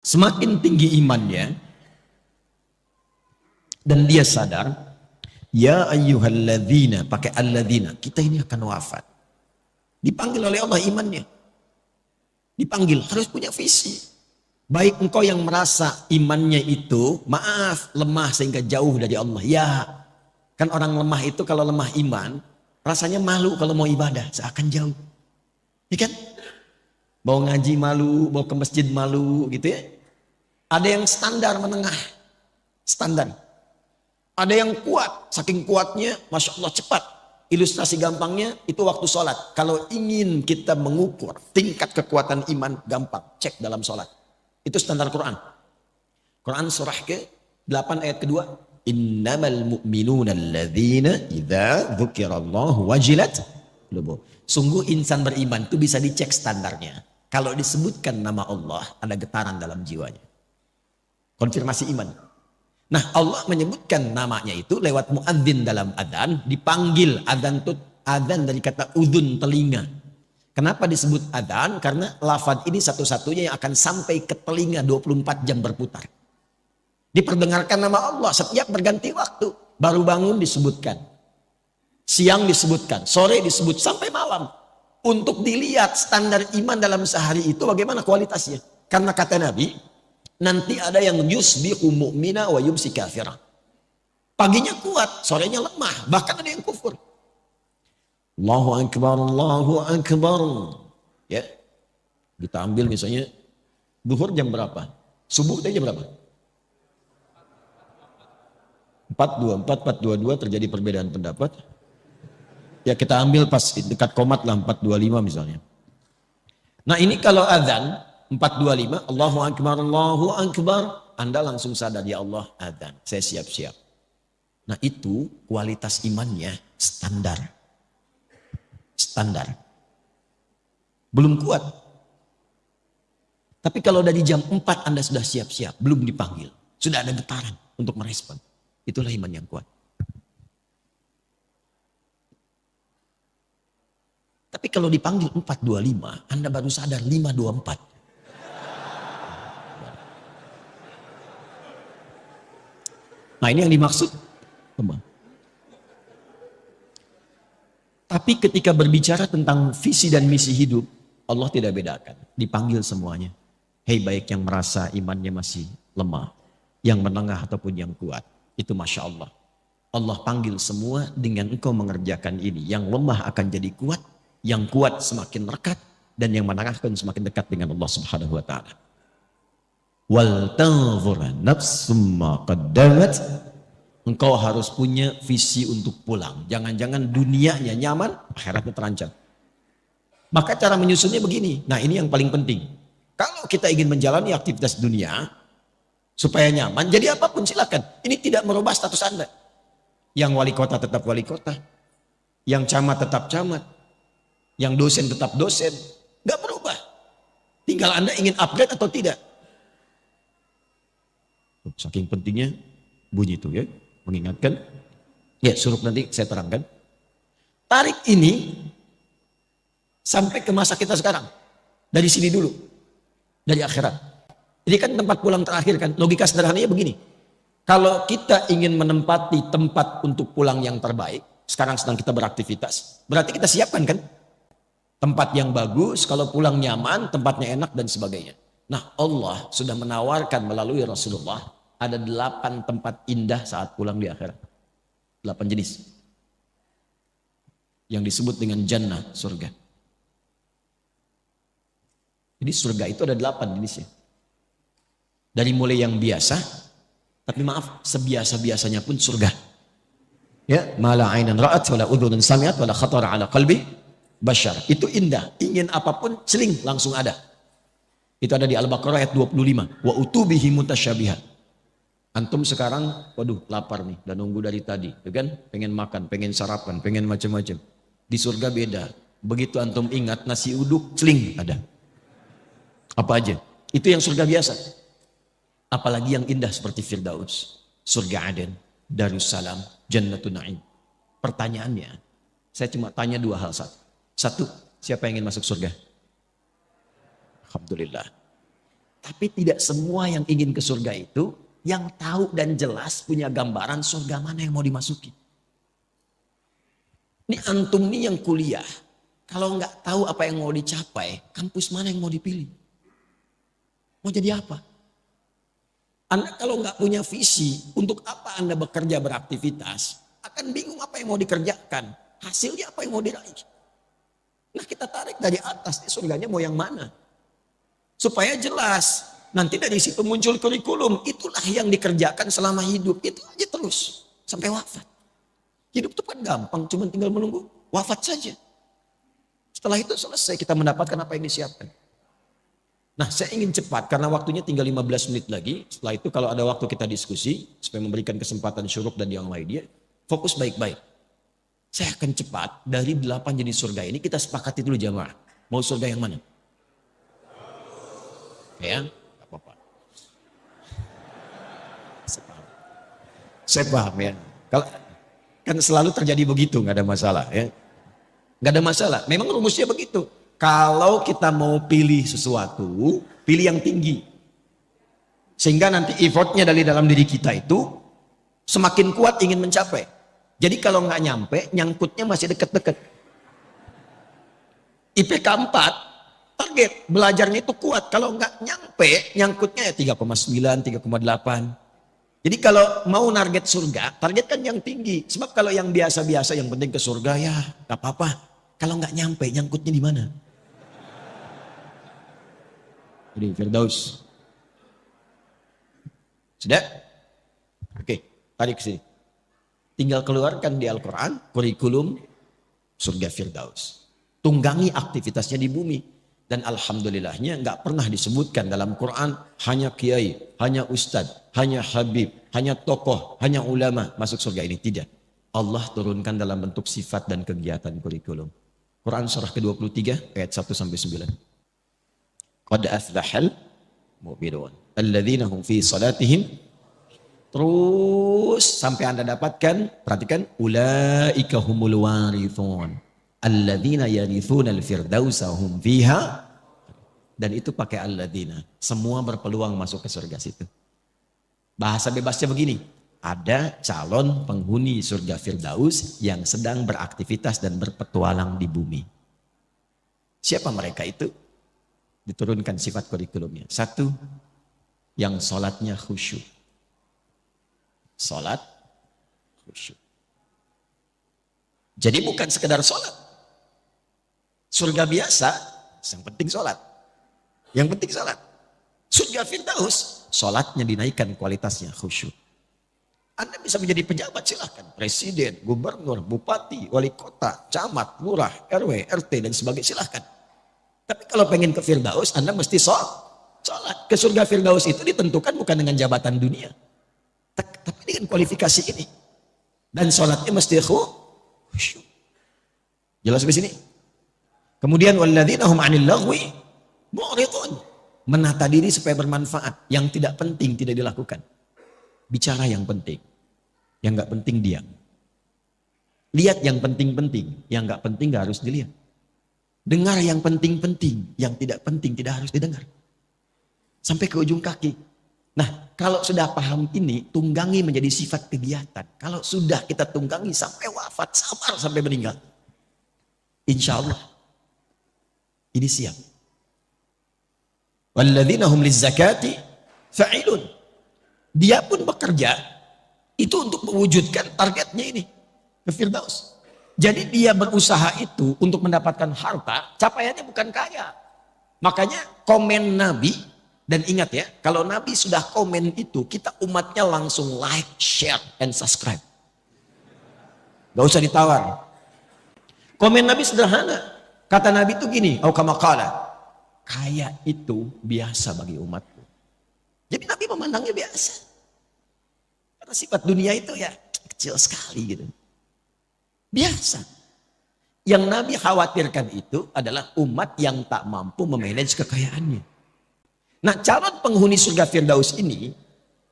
Semakin tinggi imannya dan dia sadar, ya ayyuhalladzina, pakai alladzina, kita ini akan wafat. Dipanggil oleh Allah imannya. Dipanggil, harus punya visi. Baik engkau yang merasa imannya itu, maaf, lemah sehingga jauh dari Allah. Ya, kan orang lemah itu kalau lemah iman, rasanya malu kalau mau ibadah, seakan jauh. Ya kan? Mau ngaji malu, mau ke masjid malu gitu ya. Ada yang standar menengah, standar. Ada yang kuat, saking kuatnya, Masya Allah cepat. Ilustrasi gampangnya, itu waktu sholat. Kalau ingin kita mengukur tingkat kekuatan iman, gampang. Cek dalam sholat. Itu standar Quran. Quran surah ke-8 ayat kedua. Innamal mu'minuna alladzina idza dzukirallahu wajilat qulubuhum. Sungguh insan beriman itu bisa dicek standarnya. Kalau disebutkan nama Allah, ada getaran dalam jiwanya. Konfirmasi iman. Nah, Allah menyebutkan namanya itu lewat muadzin dalam adzan, dipanggil. Adzan itu adzan dari kata udhun, telinga. Kenapa disebut adzan? Karena lafaz ini satu-satunya yang akan sampai ke telinga 24 jam berputar. Diperdengarkan nama Allah setiap berganti waktu. Baru bangun disebutkan. Siang disebutkan, sore disebut sampai malam. Untuk dilihat standar iman dalam sehari itu bagaimana kualitasnya. Karena kata Nabi, nanti ada yang yusbihu mu'mina wa yumsi kafirah. Paginya kuat, sorenya lemah, bahkan ada yang kufur. Allahu akbar, Allahu akbar. Ya. Kita ambil misalnya zuhur jam berapa? Subuh jam berapa? 4.24, 4.22 terjadi perbedaan pendapat. Ya kita ambil pas dekat komat lah 4.25 misalnya. Nah ini kalau azan 4.25, Allahu akbar, Allahu akbar, Anda langsung sadar, ya Allah azan, saya siap-siap. Nah itu kualitas imannya standar. Standar. Belum kuat. Tapi kalau dari jam 4 Anda sudah siap-siap, belum dipanggil, sudah ada getaran untuk merespon. Itulah iman yang kuat. Tapi kalau dipanggil 4.25, Anda baru sadar 5.24. Nah ini yang dimaksud. Tapi ketika berbicara tentang visi dan misi hidup, Allah tidak bedakan. Dipanggil semuanya. Hei baik yang merasa imannya masih lemah, yang menengah ataupun yang kuat. Itu Masya Allah. Allah panggil semua dengan engkau mengerjakan ini. Yang lemah akan jadi kuat, yang kuat semakin rekat, dan yang menengah akan semakin dekat dengan Allah Subhanahu wa taala. Wal tanzur nafsum ma qaddamat. Engkau harus punya visi untuk pulang. Jangan-jangan dunianya nyaman, akhiratnya terancam. Maka cara menyusunnya begini. Nah, ini yang paling penting. Kalau kita ingin menjalani aktivitas dunia supaya nyaman, jadi apapun silakan. Ini tidak merubah status Anda. Yang wali kota tetap wali kota. Yang camat tetap camat. Yang dosen tetap dosen. Nggak berubah. Tinggal Anda ingin upgrade atau tidak. Saking pentingnya bunyi itu ya. Mengingatkan. Ya suruh nanti saya terangkan. Tarik ini sampai ke masa kita sekarang. Dari sini dulu. Dari akhirat. Ini kan tempat pulang terakhir kan. Logika sederhananya begini. Kalau kita ingin menempati tempat untuk pulang yang terbaik. Sekarang sedang kita beraktivitas. Berarti kita siapkan kan. Tempat yang bagus, kalau pulang nyaman, tempatnya enak dan sebagainya. Nah Allah sudah menawarkan melalui Rasulullah, ada 8 tempat indah saat pulang di akhirat. 8 jenis. Yang disebut dengan jannah, surga. Jadi surga itu ada 8 jenisnya. Dari mulai yang biasa, tapi maaf, sebiasa-biasanya pun surga. Ya, mala ainan ra'at, wala udhunun sami'at, wala khatara ala qalbi bashar. Itu indah. Ingin apapun seling langsung ada. Itu ada di Al-Baqarah ayat 25. Wa utubihi mutasyabihat. Antum sekarang, waduh lapar nih, dan nunggu dari tadi. Ya kan? Pengen makan, pengen sarapan, pengen macam-macam. Di surga beda. Begitu antum ingat nasi uduk, seling ada. Apa aja. Itu yang surga biasa. Apalagi yang indah seperti Firdaus. Surga Aden, Darussalam, Jannatun Na'im. Pertanyaannya, saya cuma tanya 2 hal. Satu, siapa yang ingin masuk surga? Alhamdulillah. Tapi tidak semua yang ingin ke surga itu yang tahu dan jelas punya gambaran surga mana yang mau dimasuki. Ini antum nih yang kuliah, kalau nggak tahu apa yang mau dicapai, kampus mana yang mau dipilih? Mau jadi apa? Anda kalau nggak punya visi, untuk apa Anda bekerja beraktivitas, akan bingung apa yang mau dikerjakan. Hasilnya apa yang mau diraih. Nah kita tarik dari atas, surganya mau yang mana? Supaya jelas. Nanti dari situ muncul kurikulum. Itulah yang dikerjakan selama hidup. Itu aja terus. Sampai wafat. Hidup itu kan gampang. Cuma tinggal menunggu wafat saja. Setelah itu selesai kita mendapatkan apa yang disiapkan. Nah saya ingin cepat karena waktunya tinggal 15 menit lagi. Setelah itu kalau ada waktu kita diskusi. Supaya memberikan kesempatan Syuruk dan yang lainnya. Fokus baik-baik. Saya akan cepat dari 8 jenis surga ini kita sepakati dulu jamaah. Mau surga yang mana? Ya, gak apa-apa. Saya paham ya. Kalau kan selalu terjadi begitu, nggak ada masalah ya. Nggak ada masalah. Memang rumusnya begitu. Kalau kita mau pilih sesuatu, pilih yang tinggi. Sehingga nanti effortnya dari dalam diri kita itu semakin kuat ingin mencapai. Jadi kalau nggak nyampe, nyangkutnya masih deket-deket. IPK 4, target belajarnya itu kuat. Kalau nggak nyampe, nyangkutnya ya 3,9, 3,8. Jadi kalau mau target surga, target kan yang tinggi. Sebab kalau yang biasa-biasa, yang penting ke surga ya nggak apa-apa. Kalau nggak nyampe, nyangkutnya di mana? Jadi Firdaus. Sudah? Oke, tarik sini. Tinggal keluarkan di Al-Quran kurikulum surga Firdaus. Tunggangi aktivitasnya di bumi. Dan alhamdulillahnya nggak pernah disebutkan dalam Quran hanya kiai, hanya ustadz, hanya habib, hanya tokoh, hanya ulama masuk surga ini. Tidak. Allah turunkan dalam bentuk sifat dan kegiatan kurikulum. Quran surah ke-23 ayat 1-9. Qad aflahal mu'minun alladzina hum fi salatihim. Terus sampai Anda dapatkan, perhatikan, ulaika humul warithun alladzina yarithuna al-firdausa hum fiha. Dan itu pakai alladzina. Semua berpeluang masuk ke surga situ. Bahasa bebasnya begini, ada calon penghuni surga Firdaus yang sedang beraktivitas dan berpetualang di bumi. Siapa mereka itu? Diturunkan sifat kurikulumnya. Satu, yang sholatnya khusyuk. Sholat khusyuk. Jadi bukan sekedar sholat. Surga biasa, yang penting sholat. Yang penting sholat. Surga Firdaus, sholatnya dinaikkan kualitasnya khusyuk. Anda bisa menjadi pejabat silahkan. Presiden, gubernur, bupati, wali kota, camat, lurah, RW, RT dan sebagainya silahkan. Tapi kalau pengen ke Firdaus, Anda mesti sholat. Ke surga Firdaus itu ditentukan bukan dengan jabatan dunia. Tapi dengan kualifikasi ini. Dan sholatnya mesti khusyuk. Jelas di sini? Kemudian walladzina hum 'anil laghwi mu'ridun. Menata diri supaya bermanfaat. Yang tidak penting tidak dilakukan. Bicara yang penting. Yang nggak penting diam. Lihat yang penting-penting. Yang nggak penting nggak harus dilihat. Dengar yang penting-penting. Yang tidak penting tidak harus didengar. Sampai ke ujung kaki. Nah, kalau sudah paham ini, tunggangi menjadi sifat kegiatan. Kalau sudah kita tunggangi sampai wafat, sabar sampai meninggal. Insya Allah. Ini siap. Walladzina hum lizzakati fa'ilun. Dia pun bekerja itu untuk mewujudkan targetnya ini. Ke Firdaus. Jadi dia berusaha itu untuk mendapatkan harta, capaiannya bukan kaya. Makanya komen Nabi. Dan ingat ya, kalau Nabi sudah komen itu, kita umatnya langsung like, share, and subscribe. Gak usah ditawar. Komen Nabi sederhana. Kata Nabi itu gini, au kama qala, kaya itu biasa bagi umatku. Jadi Nabi memandangnya biasa. Karena sifat dunia itu ya kecil sekali gitu. Biasa. Yang Nabi khawatirkan itu adalah umat yang tak mampu memanage kekayaannya. Nah, calon penghuni surga Firdaus ini,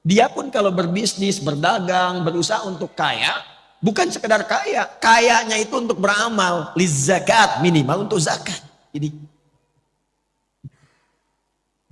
dia pun kalau berbisnis, berdagang, berusaha untuk kaya, bukan sekedar kaya, kayanya itu untuk beramal, lizakat, minimal untuk zakat. Ini.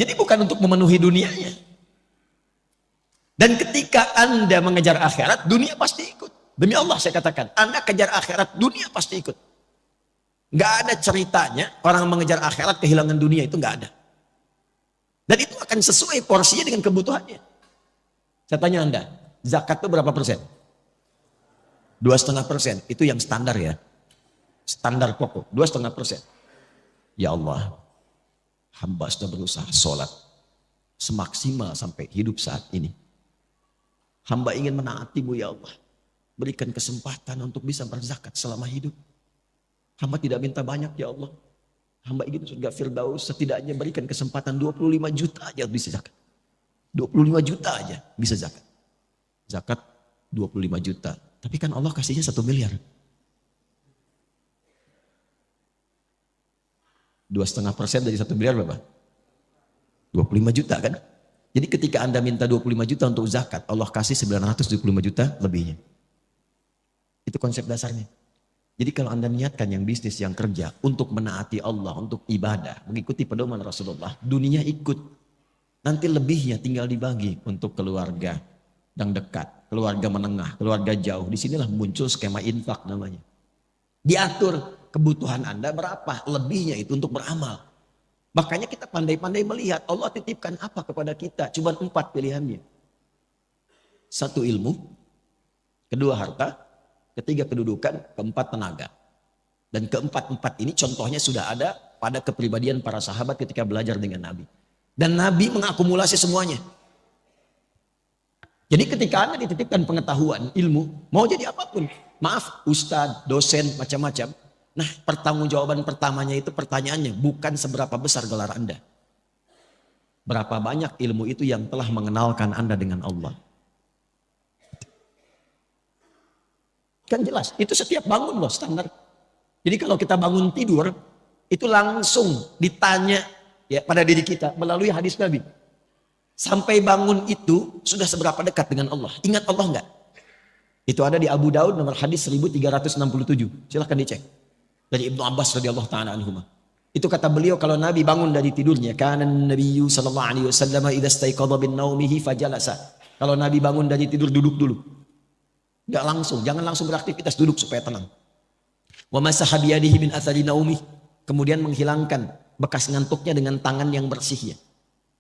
Jadi bukan untuk memenuhi dunianya. Dan ketika Anda mengejar akhirat, dunia pasti ikut. Demi Allah saya katakan, Anda kejar akhirat, dunia pasti ikut. Nggak ada ceritanya orang mengejar akhirat kehilangan dunia, itu nggak ada. Dan itu akan sesuai porsinya dengan kebutuhannya. Saya tanya Anda, zakat itu berapa persen? 2,5%. Itu yang standar ya. Standar pokok, 2,5%. Ya Allah, hamba sudah berusaha sholat semaksimal sampai hidup saat ini. Hamba ingin menaati-Mu ya Allah. Berikan kesempatan untuk bisa berzakat selama hidup. Hamba tidak minta banyak ya Allah. Hamba ingin surga Firdaus, setidaknya berikan kesempatan 25 juta aja bisa zakat. 25 juta aja bisa zakat. Zakat 25 juta. Tapi kan Allah kasihnya 1 miliar. 2,5% dari 1 miliar berapa? 25 juta kan? Jadi ketika Anda minta 25 juta untuk zakat, Allah kasih 925 juta lebihnya. Itu konsep dasarnya. Jadi kalau Anda niatkan yang bisnis, yang kerja untuk menaati Allah, untuk ibadah, mengikuti pedoman Rasulullah, dunia ikut. Nanti lebihnya tinggal dibagi untuk keluarga yang dekat, keluarga menengah, keluarga jauh. Disinilah muncul skema infak namanya. Diatur kebutuhan Anda berapa, lebihnya itu untuk beramal. Makanya kita pandai-pandai melihat Allah titipkan apa kepada kita. Cuma 4 pilihannya. 1 ilmu, 2 harta, 3 kedudukan, 4 tenaga. Dan keempat ini contohnya sudah ada pada kepribadian para sahabat ketika belajar dengan Nabi. Dan Nabi mengakumulasi semuanya. Jadi ketika Anda dititipkan pengetahuan, ilmu, mau jadi apapun. Maaf, ustadz, dosen, macam-macam. Nah, pertanggungjawaban pertamanya itu pertanyaannya bukan seberapa besar gelar Anda. Berapa banyak ilmu itu yang telah mengenalkan Anda dengan Allah. Kan jelas, itu setiap bangun loh standar. Jadi kalau kita bangun tidur, itu langsung ditanya ya pada diri kita melalui hadis Nabi. Sampai bangun itu sudah seberapa dekat dengan Allah. Ingat Allah enggak? Itu ada di Abu Daud nomor hadis 1367. Silahkan dicek. Dari Ibnu Abbas radhiyallahu ta'ala anhuma. Itu kata beliau kalau Nabi bangun dari tidurnya, kana Nabiyyu sallallahu alaihi wasallam idza istaiqadha bin naumihi fajalasa. Kalau Nabi bangun dari tidur duduk dulu. Enggak langsung, jangan langsung beraktivitas, duduk supaya tenang. Wa masaha biyadihi min athari naumih. Kemudian menghilangkan bekas ngantuknya dengan tangan yang bersih ya.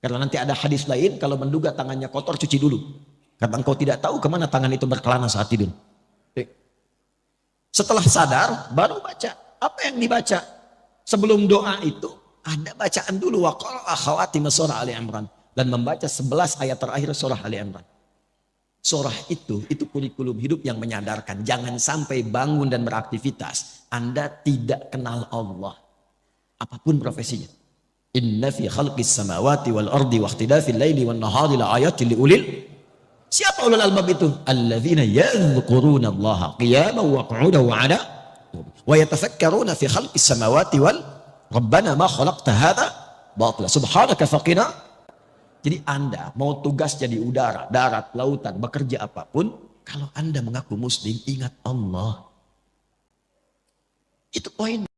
Karena nanti ada hadis lain kalau menduga tangannya kotor cuci dulu. Karena engkau tidak tahu kemana tangan itu berkelana saat tidur. Setelah sadar baru baca. Apa yang dibaca? Sebelum doa itu ada bacaan dulu wa qara'a khawatim surah Ali Imran dan membaca 11 ayat terakhir surah Ali Imran. Surah itu kurikulum hidup yang menyadarkan jangan sampai bangun dan beraktivitas Anda tidak kenal Allah. Apapun profesinya. Inna fi khalqis samawati wal ardi wa ikhtilafil laili wan nahari la ayatin li ulil. Siapa ulul albab itu? Alladzina yadhkuruna Allah qiyaman wa qu'udan wa 'ala wa yatafakkaruna fi khalqis samawati wal rabbana ma khalaqta hadza batila subhanaka faqina. Jadi Anda mau tugas jadi udara, darat, lautan, bekerja apapun, kalau Anda mengaku muslim, ingat Allah. Itu poin.